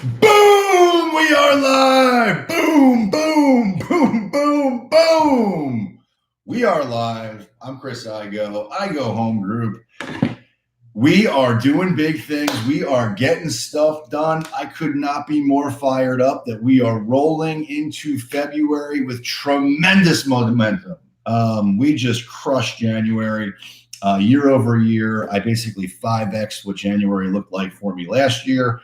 Boom! We are live! Boom, boom, boom, boom, boom! We are live. I'm Chris Igoe, Igoe Home Group. We are doing big things. We are getting stuff done. I could not be more fired up that we are rolling into February with tremendous momentum. We just crushed January. Year over year, I basically 5X what January looked like for me last year.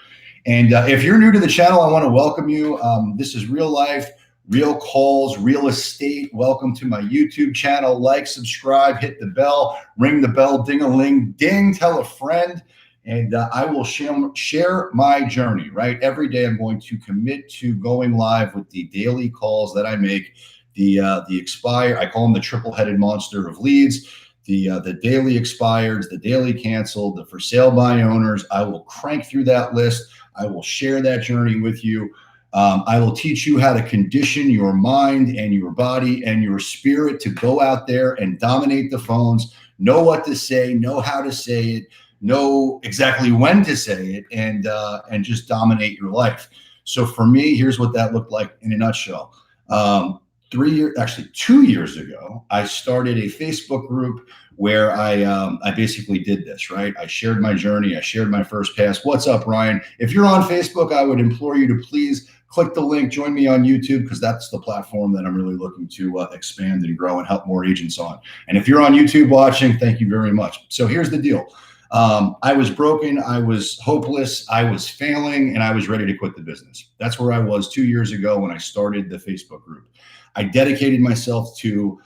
And if you're new to the channel, I want to welcome you. This is real life, real calls, real estate. Welcome to my YouTube channel. Like, subscribe, hit the bell, ring the bell, ding-a-ling, ding, tell a friend. And I will share my journey, right? Every day I'm going to commit to going live with the daily calls that I make, the expire. I call them the triple-headed monster of leads. The daily expireds, the daily canceled, the for sale by owners. I will crank through that list. I will share that journey with you. I will teach you how to condition your mind and your body and your spirit to go out there and dominate the phones, know what to say, know how to say it, know exactly when to say it, and just dominate your life. So for me, here's what that looked like in a nutshell. 2 years ago, I started a Facebook group where I basically did this, right? I shared my journey. I shared my first pass. What's up, Ryan? If you're on Facebook, I would implore you to please click the link, join me on YouTube, because that's the platform that I'm really looking to expand and grow and help more agents on. And if you're on YouTube watching, thank you very much. So here's the deal. I was broken, I was hopeless, I was failing, and I was ready to quit the business. That's where I was 2 years ago when I started the Facebook group. I dedicated myself to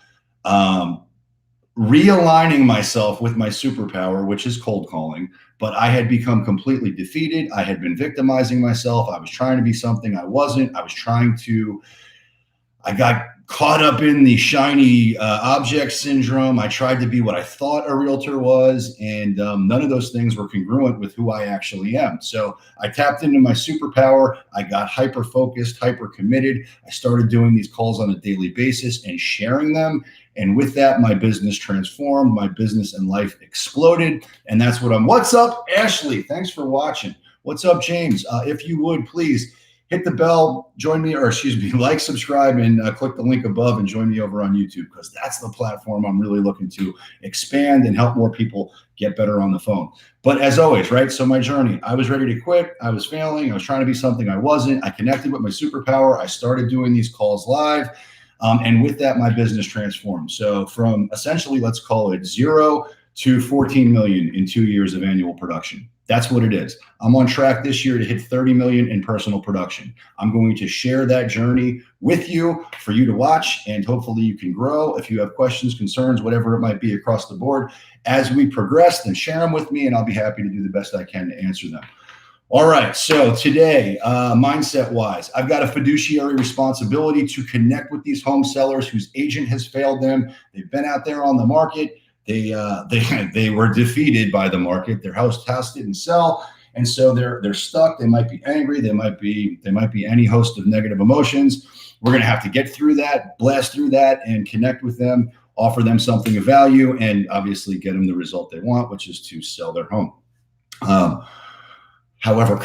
realigning myself with my superpower, which is cold calling, but I had become completely defeated. I had been victimizing myself. I was trying to be something I wasn't. I got caught up in the shiny object syndrome. I tried to be what I thought a realtor was, and none of those things were congruent with who I actually am. So I tapped into my superpower. I got hyper-focused, hyper-committed. I started doing these calls on a daily basis and sharing them. And with that, my business transformed. My business and life exploded. And that's what what's up, Ashley? Thanks for watching. What's up, James? If you would, please hit the bell, join me, or excuse me, like, subscribe, and click the link above and join me over on YouTube, because that's the platform I'm really looking to expand and help more people get better on the phone. But as always, right? So my journey, I was ready to quit. I was failing. I was trying to be something I wasn't. I connected with my superpower. I started doing these calls live. And with that, my business transformed. So from essentially, let's call it 0 to 14 million in 2 years of annual production. That's what it is. I'm on track this year to hit 30 million in personal production. I'm going to share that journey with you for you to watch, and hopefully you can grow. If you have questions, concerns, whatever it might be across the board, as we progress, then share them with me, and I'll be happy to do the best I can to answer them. All right, so today, mindset-wise, I've got a fiduciary responsibility to connect with these home sellers whose agent has failed them. They've been out there on the market. They were defeated by the market. Their house didn't sell, and so they're stuck. They might be angry. They might be any host of negative emotions. We're going to have to get through that, blast through that, and connect with them, offer them something of value, and obviously get them the result they want, which is to sell their home. However,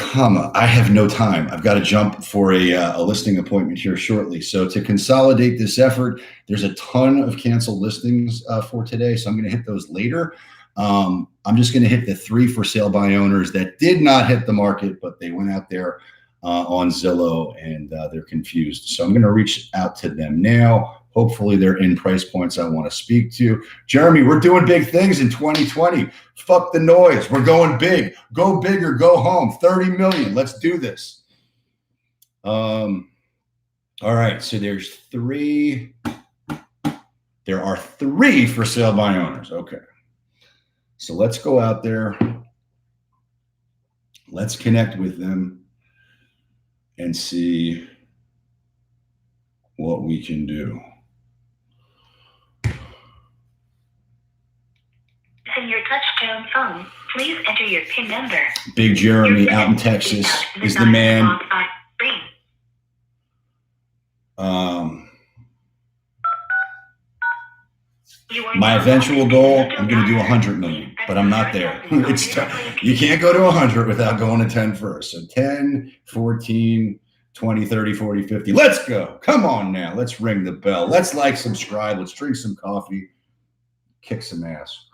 I have no time. I've got to jump for a listing appointment here shortly. So to consolidate this effort, there's a ton of canceled listings for today. So I'm going to hit those later. I'm just going to hit the 3 for sale by owners that did not hit the market, but they went out there on Zillow and they're confused. So I'm going to reach out to them now. Hopefully they're in price points I want to speak to. Jeremy, we're doing big things in 2020. Fuck the noise. We're going big. Go big or go home. 30 million. Let's do this. All right. So there are 3 for sale by owners. Okay. So let's go out there. Let's connect with them and see what we can do. In your touchtone phone, please enter your PIN number. Big Jeremy out in Texas is the man. You My eventual goal, I'm going to do 100 million, but I'm not there. You can't go to 100 without going to 10 first. So 10, 14, 20, 30, 40, 50. Let's go. Come on now. Let's ring the bell. Let's like, subscribe. Let's drink some coffee. Kick some ass.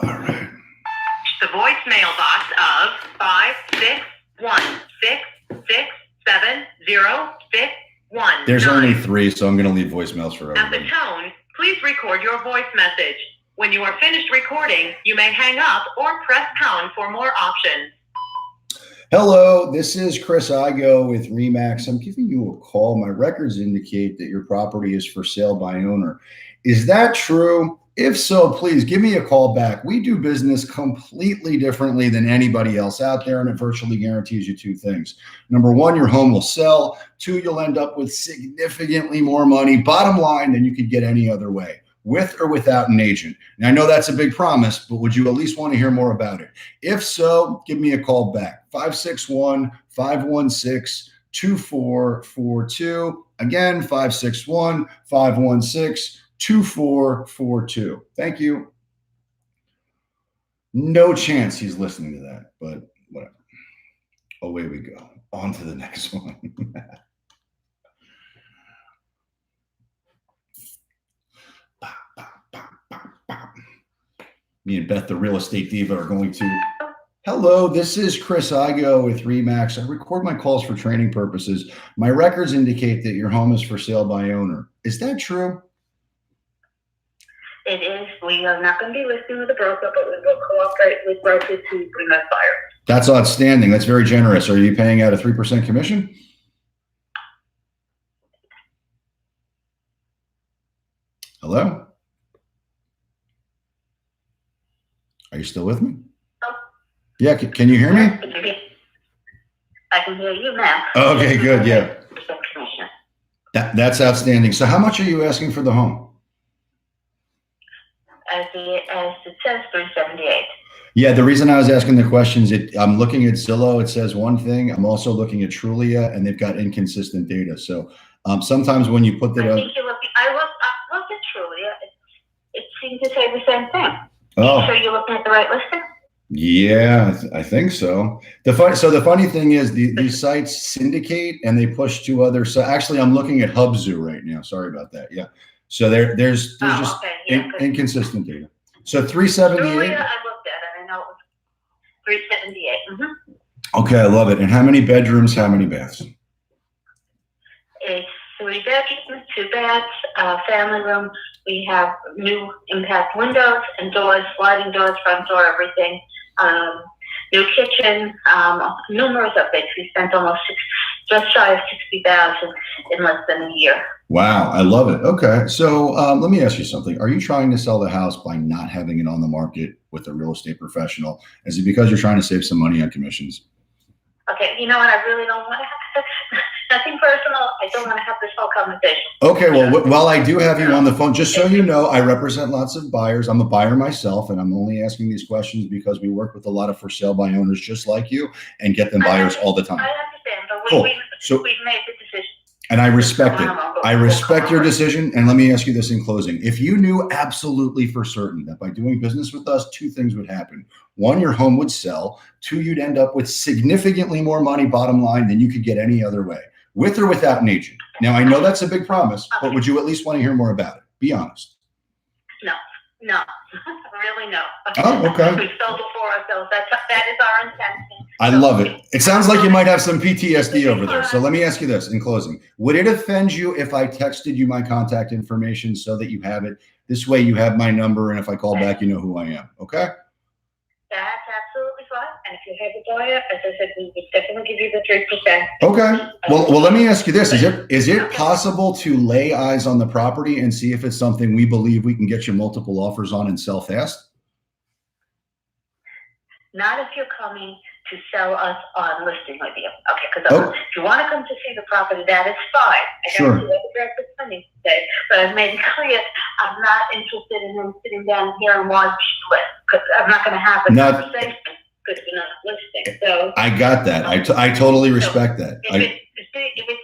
All right. The voicemail box of 561-667-0661. There's only 3, so I'm going to leave voicemails for At the everybody. tone, please record your voice message. When you are finished recording, you may hang up or press pound for more options. Hello, this is Chris Igoe with Remax. I'm giving you a call. My records indicate that your property is for sale by owner. Is that true? If so, please give me a call back. We do business completely differently than anybody else out there, and it virtually guarantees you 2 things. Number 1, your home will sell. 2, you'll end up with significantly more money, bottom line, than you could get any other way, with or without an agent. And I know that's a big promise, but would you at least want to hear more about it? If so, give me a call back, 561-516-2442. Again, 561-516-2442. Thank you. No chance he's listening to that, but whatever. Away we go. On to the next one. Me and Beth, the real estate diva, are going to. Hello, this is Chris Igoe with Remax. I record my calls for training purposes. My records indicate that your home is for sale by owner. Is that true? It is. We are not going to be listing with a broker, but we will cooperate with brokers to bring us buyers. That's outstanding. That's very generous. Are you paying out a 3% commission? Hello? Are you still with me? Oh. Yeah, can you hear me? I can hear you now. Okay, good, yeah. Commission. That's outstanding. So how much are you asking for the home? As it says, 378. Yeah, the reason I was asking the questions, I'm looking at Zillow, it says one thing. I'm also looking at Trulia, and they've got inconsistent data. So sometimes when you put that I up. think you're looking, I looked at Trulia. It seemed to say the same thing. Oh. So you're looking at the right listing? Yeah, I think so. The funny thing is these sites syndicate and they push to other. So actually, I'm looking at HubZoo right now. Sorry about that. Yeah. So there's just okay. Yeah, inconsistent data. So 378. Trulia, I looked at it. I know it was 378. Mm-hmm. Okay, I love it. And how many bedrooms? How many baths? It's 3 bedrooms, 2 baths, family room. We have new impact windows and doors, sliding doors, front door, everything. New kitchen, numerous updates. We spent just shy of 60,000 in less than a year. Wow, I love it. Okay, so let me ask you something. Are you trying to sell the house by not having it on the market with a real estate professional? Is it because you're trying to save some money on commissions? Okay, you know what? I really don't want to have nothing personal. I don't want to have this whole conversation. Okay, well, while I do have you on the phone, just so you know, I represent lots of buyers. I'm a buyer myself, and I'm only asking these questions because we work with a lot of for sale by owners just like you and get them buyers all the time. I understand, but Cool. we've made the decision. And I respect it. I respect your decision. And let me ask you this in closing. If you knew absolutely for certain that by doing business with us, 2 things would happen. 1, your home would sell. 2, you'd end up with significantly more money bottom line than you could get any other way, with or without an agent. Now, I know that's a big promise, but would you at least want to hear more about it? Be honest. No, really no. Oh, okay. We sold before ourselves. That is our intention. I love it. It sounds like you might have some PTSD over there. So let me ask you this in closing. Would it offend you if I texted you my contact information so that you have it? This way you have my number, and if I call back, you know who I am. Okay? That's absolutely fine. And if you have a buyer, as I said, we would definitely give you the 3%. Okay. Well, let me ask you this. Is it possible to lay eyes on the property and see if it's something we believe we can get you multiple offers on and sell fast? Not if you're coming to sell us on listing with you. Okay, because if you want to come to see the property, that is fine. I Sure. don't see what the director's spending today, but I've made it clear I'm not interested in him sitting down here and watching the list, because I'm not going to have a conversation because we're not listing. So I got that. I totally respect that. If it's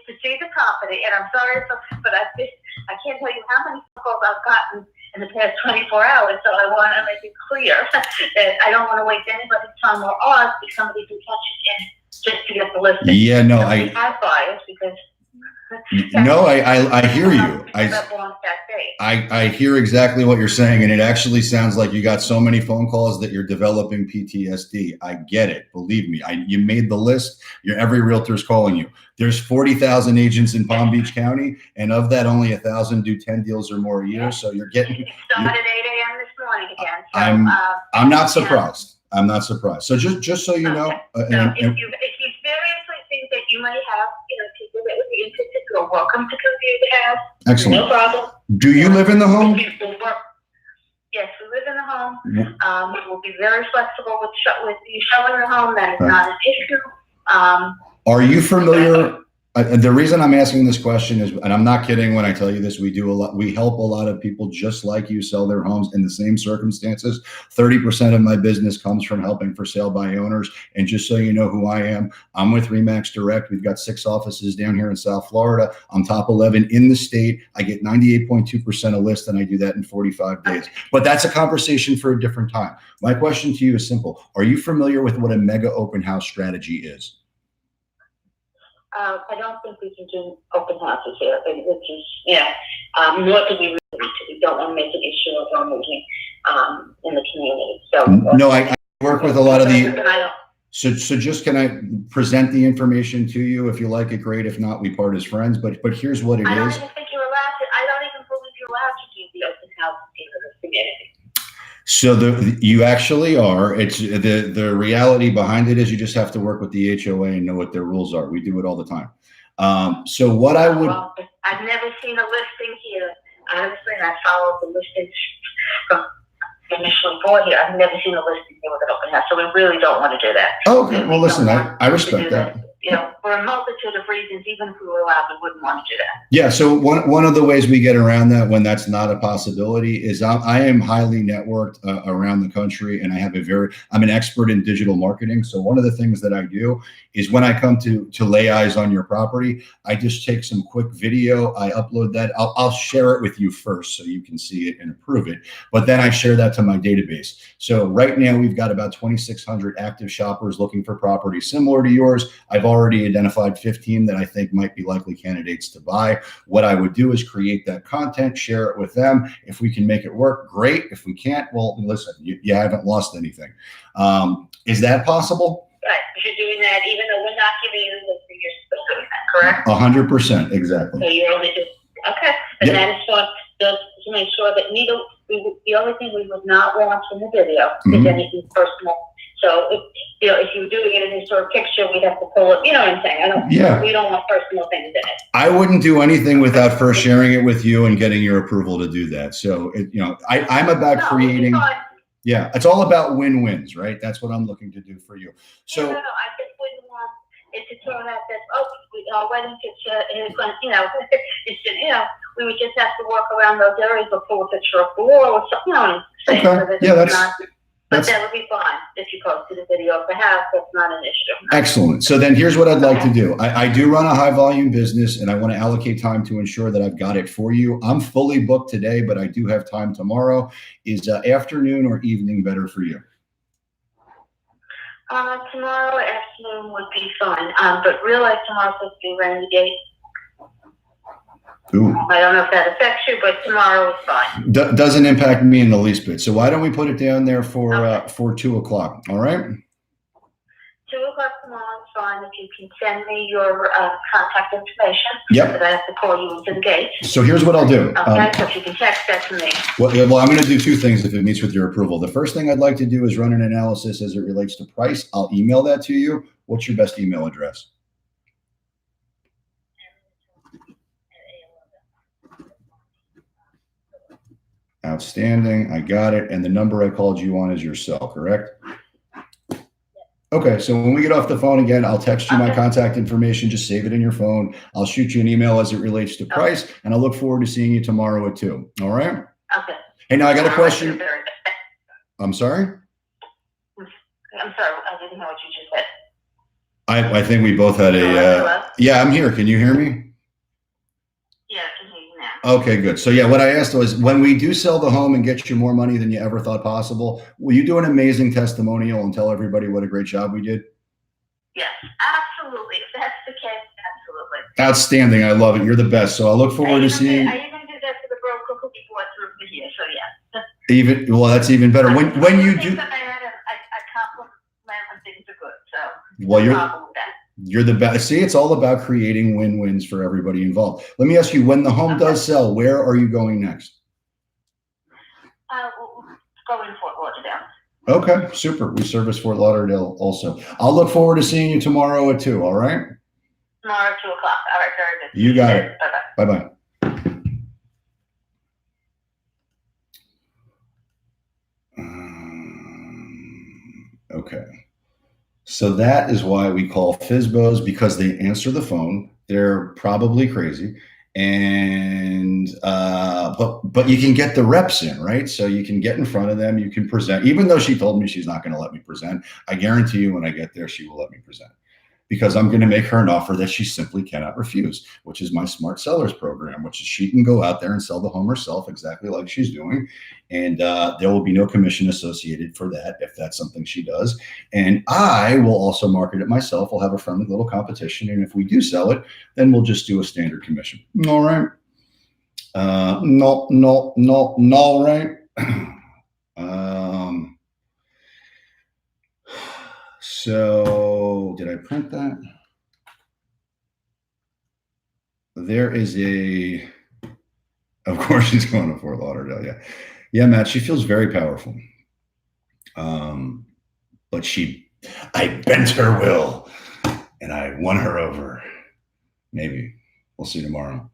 to see the property, and I'm sorry, but I can't tell you how many calls I've gotten in the past 24 hours, so I want to make it clear that I don't want to waste anybody's time or ours if somebody can catch it in just to get the listing. Yeah, no, so I have buyers because. No, I hear you. I hear exactly what you're saying, and it actually sounds like you got so many phone calls that you're developing PTSD. I get it. Believe me. You made the list. Every realtor's calling you. There's 40,000 agents in Palm Beach County, and of that, only 1,000 do 10 deals or more a year. So you're getting. It started at 8 a.m. this morning again. So, I'm not surprised. I'm not surprised. So just so you know, so if you seriously think that you might have, people that would be interested, you're welcome to come view the house. Excellent. No problem. Do you live in the home? Yes, we live in the home. We will be very flexible with you showing the home. That is not an issue. Are you familiar? The reason I'm asking this question is, and I'm not kidding when I tell you this, we help a lot of people just like you sell their homes in the same circumstances. 30% of my business comes from helping for sale by owners. And just so you know who I am, I'm with Remax Direct. We've got 6 offices down here in South Florida. I'm top 11 in the state. I get 98.2% a list, and I do that in 45 days. But that's a conversation for a different time. My question to you is simple. Are you familiar with what a mega open house strategy is? I don't think we can do open houses here, which is, nor do we really need to. We don't want to make an issue of our moving in the community. So no, I work with a lot of the. So just can I present the information to you? If you like it, great. If not, we part as friends. But here's what it is. I don't even think you're allowed to. I don't even believe you're allowed to do the open houses here in the community. So you actually are. It's the reality behind it is you just have to work with the HOA and know what their rules are. We do it all the time. So what I would. Well, I've never seen a listing here. Honestly, I followed the listings from initially bought here. I've never seen a listing here with an open house, so we really don't want to do that. Oh, okay. Well, listen, I respect that. For a multitude of reasons, even if we were allowed, we wouldn't want to do that. Yeah. So one of the ways we get around that when that's not a possibility is I am highly networked around the country, and I'm an expert in digital marketing. So one of the things that I do is when I come to lay eyes on your property, I just take some quick video. I upload that. I'll share it with you first so you can see it and approve it. But then I share that to my database. So right now we've got about 2,600 active shoppers looking for properties similar to yours. I've already identified 15 that I think might be likely candidates to buy. What I would do is create that content, share it with them. If we can make it work, great. If we can't, well, listen, you haven't lost anything. Is that possible? Right, you're doing that even though we're not giving you the listing, you're still doing that, correct? 100%, exactly. So you're only just, okay. And that is just to make sure that the only thing we would not want in the video is anything personal. So if you're doing it in a historic picture, we'd have to pull it. You know what I'm saying? We don't want personal things in it. I wouldn't do anything without first sharing it with you and getting your approval to do that. So I'm about creating. Yeah, it's all about win-wins, right? That's what I'm looking to do for you. So no, I just wouldn't want it to turn out that our wedding picture is going. We would just have to work around those areas or pull a picture of the wall or something. Okay. But that would be fine if you posted a video of the house. That's not an issue. Excellent. So then here's what I'd like to do. I do run a high volume business, and I want to allocate time to ensure that I've got it for you. I'm fully booked today, but I do have time tomorrow. Is afternoon or evening better for you? Tomorrow afternoon would be fine. But realize tomorrow's supposed to be rainy day. Ooh. I don't know if that affects you, but tomorrow is fine. Doesn't impact me in the least bit. So why don't we put it down there for 2 o'clock? All right. 2 o'clock tomorrow is fine. If you can send me your contact information. Yep. Because I have to call you into the gate. So here's what I'll do. Okay. So if you can text that to me. Well, I'm going to do 2 things if it meets with your approval. The first thing I'd like to do is run an analysis as it relates to price. I'll email that to you. What's your best email address? Outstanding. I got it. And the number I called you on is your cell, correct? Okay. So when we get off the phone again, I'll text you my contact information. Just save it in your phone. I'll shoot you an email as it relates to price, and I look forward to seeing you tomorrow at 2. All right. Okay. Hey, now I got a question. I'm sorry? I'm sorry. I didn't know what you just said. I think we both had a, yeah, I'm here. Can you hear me? Yeah, I can hear you Okay, good. So yeah, what I asked was, when we do sell the home and get you more money than you ever thought possible, will you do an amazing testimonial and tell everybody what a great job we did? Yes, absolutely. If that's the case, absolutely. Outstanding. I love it. You're the best. So I look forward to seeing. I even did that to the broker who before through the year. So yeah. Well, that's even better. When you do. I compliment when things are good. So well, no problem with that. You're the best. See, it's all about creating win-wins for everybody involved. Let me ask you, when the home does sell, where are you going next? We'll go in Fort Lauderdale. Okay, super. We service Fort Lauderdale also. I'll look forward to seeing you tomorrow at 2, all right? Tomorrow at 2 o'clock. All right, very good. You got it. Bye-bye. Bye-bye. Okay. So that is why we call FSBOs, because they answer the phone. They're probably crazy. And but you can get the reps in, right? So you can get in front of them, you can present. Even though she told me she's not going to let me present, I guarantee you when I get there, she will let me present, because I'm going to make her an offer that she simply cannot refuse, which is my Smart Sellers program, which is she can go out there and sell the home herself exactly like she's doing. And there will be no commission associated for that if that's something she does. And I will also market it myself. We'll have a friendly little competition. And if we do sell it, then we'll just do a standard commission. All right. No, right. So did I print that? There is of course she's going to Fort Lauderdale. Yeah. Yeah, Matt, she feels very powerful. But I bent her will and I won her over. Maybe we'll see tomorrow.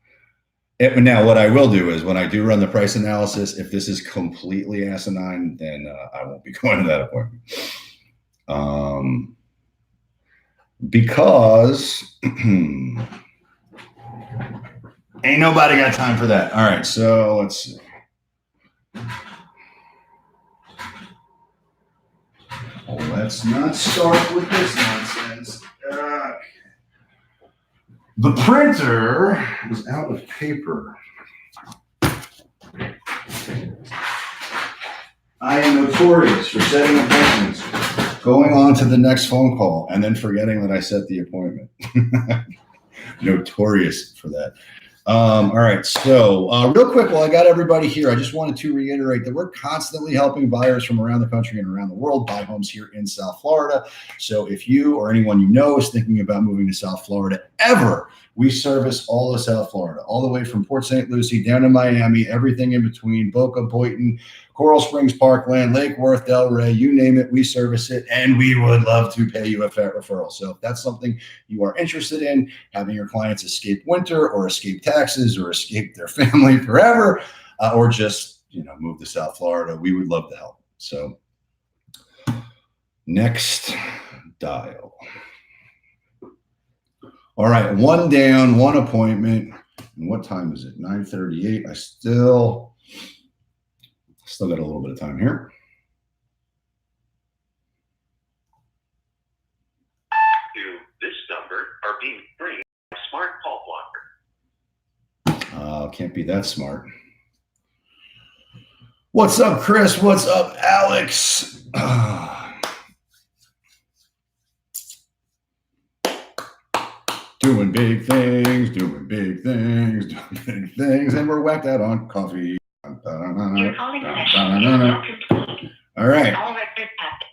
Now, what I will do is when I do run the price analysis, if this is completely asinine, then I won't be going to that appointment. Because ain't nobody got time for that. All right, so let's see. Let's not start with this nonsense. The printer is out of paper. I am notorious for setting appointments, going on to the next phone call, and then forgetting that I set the appointment. Notorious for that. All right, so real quick, while I got everybody here, I just wanted to reiterate that we're constantly helping buyers from around the country and around the world buy homes here in South Florida. So if you or anyone you know is thinking about moving to South Florida ever, we service all of South Florida, all the way from Port St. Lucie down to Miami, everything in between, Boca, Boynton, Coral Springs, Parkland, Lake Worth, Delray, you name it, we service it, and we would love to pay you a FAT referral. So if that's something you are interested in, having your clients escape winter or escape taxes or escape their family forever, or just move to South Florida, we would love to help. So next dial. All right, one down, one appointment. And what time is it? 9:38. I still got a little bit of time here. To this number are being screened by Smart Call Blocker. Can't be that smart. What's up, Chris? What's up, Alex? Doing big things, doing big things, doing big things, and we're whacked out on coffee. Your calling session is now complete. All right. All records active.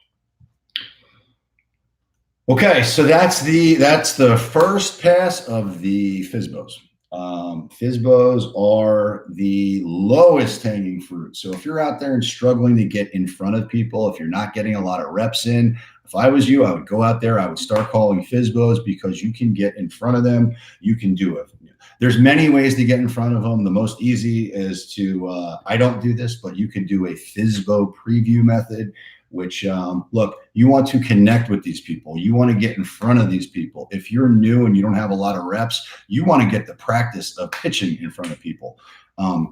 Okay, so that's the first pass of the FSBOs. FSBOs are the lowest hanging fruit. So if you're out there and struggling to get in front of people, if you're not getting a lot of reps in, if I was you, I would go out there, I would start calling FSBOs, because you can get in front of them. You can do it. There's many ways to get in front of them. The most easy is to, I don't do this, but you can do a FSBO preview method, which, look, you want to connect with these people. You want to get in front of these people. If you're new and you don't have a lot of reps, you want to get the practice of pitching in front of people.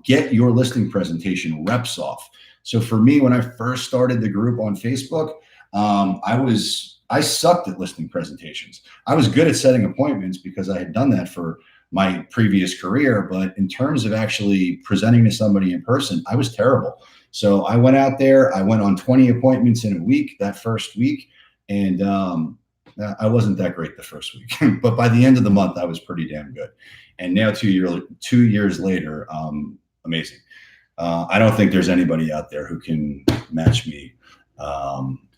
Get your listing presentation reps off. So for me, when I first started the group on Facebook, I sucked at listing presentations. I was good at setting appointments because I had done that for my previous career, but in terms of actually presenting to somebody in person, I was terrible. So I went out there, I went on 20 appointments in a week, that first week. And I wasn't that great the first week, but by the end of the month, I was pretty damn good. And now 2 years later, amazing. I don't think there's anybody out there who can match me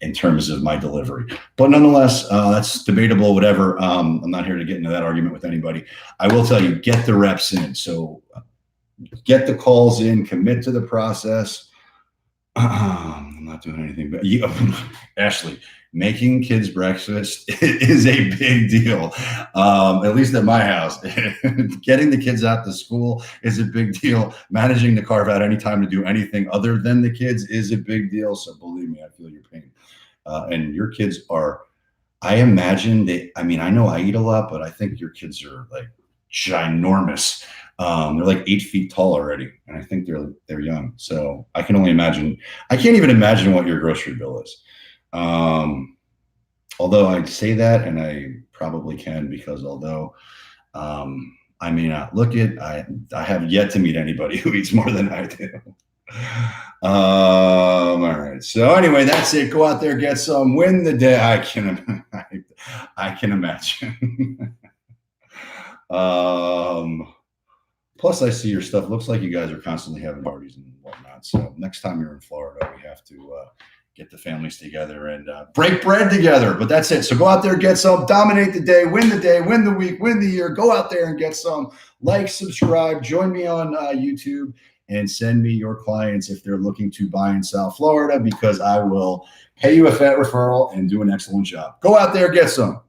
in terms of my delivery. But nonetheless, that's debatable, whatever. I'm not here to get into that argument with anybody. I will tell you, get the reps in. So get the calls in, commit to the process. I'm not doing anything, but Ashley, making kids breakfast is a big deal. At least at my house, getting the kids out to school is a big deal. Managing to carve out any time to do anything other than the kids is a big deal. So believe me, I feel your pain. And your kids are, I imagine I know I eat a lot, but I think your kids are like ginormous. They're like 8 feet tall already, and I think they're young. So I can only imagine. I can't even imagine what your grocery bill is. Although I say that, and I probably can, because although I may not look it, I have yet to meet anybody who eats more than I do. All right. So anyway, that's it. Go out there, get some, win the day. I can imagine. Plus, I see your stuff. Looks like you guys are constantly having parties and whatnot. So next time you're in Florida, we have to get the families together and break bread together. But that's it. So go out there, get some, dominate the day, win the week, win the year. Go out there and get some. Like, subscribe, join me on YouTube, and send me your clients if they're looking to buy in South Florida, because I will pay you a FAT referral and do an excellent job. Go out there, get some.